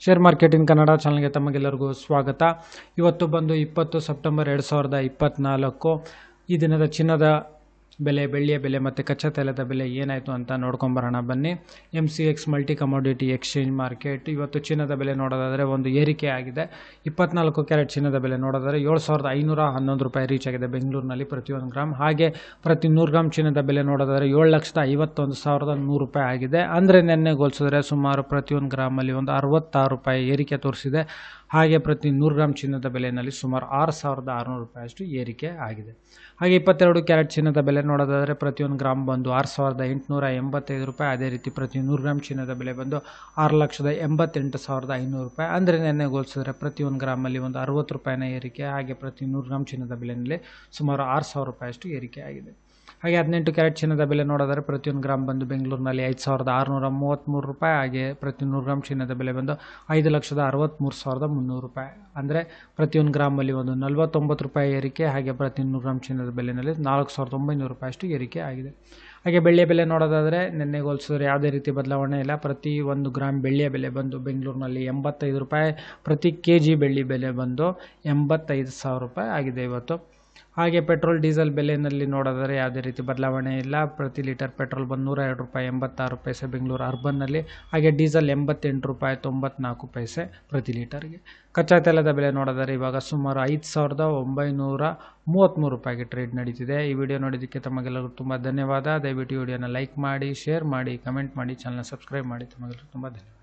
Share market in Kannada ಚಾನಲ್ಗೆ ತಮಗೆಲ್ಲರಿಗೂ ಸ್ವಾಗತ. ಇವತ್ತು ಬಂದು 20 ಸೆಪ್ಟೆಂಬರ್ 2024. ಈ ದಿನದ ಚಿನ್ನದ ಬೆಲೆ, ಬೆಳ್ಳಿಯ ಬೆಲೆ ಮತ್ತು ಕಚ್ಚಾ ತೈಲದ ಬೆಲೆ ಏನಾಯಿತು ಅಂತ ನೋಡ್ಕೊಂಬರೋಣ ಬನ್ನಿ. MCX multi commodity exchange market ಇವತ್ತು ಚಿನ್ನದ ಬೆಲೆ ನೋಡೋದಾದರೆ ಒಂದು ಏರಿಕೆ ಆಗಿದೆ. 24 ಕ್ಯಾರೆಟ್ ಚಿನ್ನದ ಬೆಲೆ ನೋಡೋದಾದರೆ 7,511 ರೂಪಾಯಿ ರೀಚ್ ಆಗಿದೆ ಬೆಂಗಳೂರಿನಲ್ಲಿ ಪ್ರತಿ 1 ಗ್ರಾಮ್. ಹಾಗೆ ಪ್ರತಿ 100 ಗ್ರಾಮ್ ಚಿನ್ನದ ಬೆಲೆ ನೋಡೋದಾದರೆ 7,51,100 ರೂಪಾಯಿ ಆಗಿದೆ. ಅಂದರೆ ನೆನ್ನೆ ಹೋಲಿಸಿದ್ರೆ ಸುಮಾರು ಪ್ರತಿ 1 ಗ್ರಾಮಲ್ಲಿ ಒಂದು 66 ರೂಪಾಯಿ ಏರಿಕೆ ತೋರಿಸಿದೆ. ಹಾಗೆ ಪ್ರತಿ 100 ಗ್ರಾಮ್ ಚಿನ್ನದ ಬೆಲೆಯಲ್ಲಿ ಸುಮಾರು 6,600 ರೂಪಾಯಿ ಅಷ್ಟು ಏರಿಕೆ ಆಗಿದೆ. ಹಾಗೆ 22 ಕ್ಯಾರೆಟ್ ಚಿನ್ನದ ಬೆಲೆ ನೋಡೋದಾದರೆ ಪ್ರತಿ 1 ಗ್ರಾಮ್ ಬಂದು 6,885 ರೂಪಾಯಿ. ಅದೇ ರೀತಿ ಪ್ರತಿ 100 ಗ್ರಾಮ್ ಚಿನ್ನದ ಬೆಲೆ ಬಂದು 6,88,500 ರೂಪಾಯಿ. ಅಂದರೆ ನೆನ್ನೆ ಹೋಲಿಸಿದ್ರೆ ಪ್ರತಿ 1 ಗ್ರಾಮಲ್ಲಿ ಒಂದು 60 ರೂಪಾಯಿನ ಏರಿಕೆ. ಹಾಗೆ ಪ್ರತಿ 100 ಗ್ರಾಮ್ ಚಿನ್ನದ ಬೆಲೆಯಲ್ಲಿ ಸುಮಾರು 6,000 ರೂಪಾಯಿ ಅಷ್ಟು ಏರಿಕೆ ಆಗಿದೆ. ಹಾಗೆ 18 ಕ್ಯಾರೆಟ್ ಚಿನ್ನದ ಬೆಲೆ ನೋಡಿದರೆ ಪ್ರತಿ 1 ಗ್ರಾಮ್ ಬಂದು ಬೆಂಗಳೂರಿನಲ್ಲಿ 5,633 ರೂಪಾಯಿ. ಹಾಗೆ ಪ್ರತಿ 100 ಗ್ರಾಮ್ ಚಿನ್ನದ ಬೆಲೆ ಬಂದು 5,63,300 ರೂಪಾಯಿ. ಅಂದರೆ ಪ್ರತಿ 1 ಗ್ರಾಮಲ್ಲಿ ಒಂದು 49 ರೂಪಾಯಿ ಏರಿಕೆ. ಹಾಗೆ ಪ್ರತಿ 100 ಗ್ರಾಮ್ ಚಿನ್ನದ ಬೆಲೆಯಲ್ಲಿ 4,900 ರೂಪಾಯಿ ಅಷ್ಟು ಏರಿಕೆ ಆಗಿದೆ. ಹಾಗೆ ಬೆಳ್ಳಿಯ ಬೆಲೆ ನೋಡೋದಾದರೆ ನಿನ್ನೆ ಹೋಲಿಸಿದ್ರೆ ಯಾವುದೇ ರೀತಿ ಬದಲಾವಣೆ ಇಲ್ಲ. ಪ್ರತಿ 1 ಗ್ರಾಮ್ ಬೆಳ್ಳಿಯ ಬೆಲೆ ಬಂದು ಬೆಂಗಳೂರಿನಲ್ಲಿ 85 ರೂಪಾಯಿ. ಪ್ರತಿ kg ಬೆಳ್ಳಿ ಬೆಲೆ ಬಂದು 85,000 ರೂಪಾಯಿ ಆಗಿದೆ ಇವತ್ತು. ಹಾಗೆ ಪೆಟ್ರೋಲ್ ಡೀಸೆಲ್ ಬೆಲೆಯಲ್ಲಿ ನೋಡೋದಾದರೆ ಯಾವುದೇ ರೀತಿ ಬದಲಾವಣೆ ಇಲ್ಲ. ಪ್ರತಿ ಲೀಟರ್ ಪೆಟ್ರೋಲ್ ಬಂದು 102 ರೂಪಾಯಿ 86 ಪೈಸೆ ಬೆಂಗಳೂರು ಅರ್ಬನ್ನಲ್ಲಿ. ಹಾಗೆ ಡೀಸೆಲ್ 88 ರೂಪಾಯಿ 94 ಪೈಸೆ ಪ್ರತಿ ಲೀಟರ್ಗೆ. ಕಚ್ಚಾ ತೈಲದ ಬೆಲೆ ನೋಡೋದಾದರೆ ಇವಾಗ ಸುಮಾರು 5,933 ರೂಪಾಯಿಗೆ ಟ್ರೇಡ್ ನಡೀತಿದೆ. ಈ ವಿಡಿಯೋ ನೋಡಿದ್ದಕ್ಕೆ ತಮಗೆಲ್ಲರಿಗೂ ತುಂಬ ಧನ್ಯವಾದ. ದಯವಿಟ್ಟು ವಿಡಿಯೋನ ಲೈಕ್ ಮಾಡಿ, ಶೇರ್ ಮಾಡಿ, ಕಮೆಂಟ್ ಮಾಡಿ, ಚಾನಲ್ನ ಸಬ್ಸ್ಕ್ರೈಬ್ ಮಾಡಿ. ತಮಗೆಲ್ಲರಿಗೂ ತುಂಬ ಧನ್ಯವಾದ.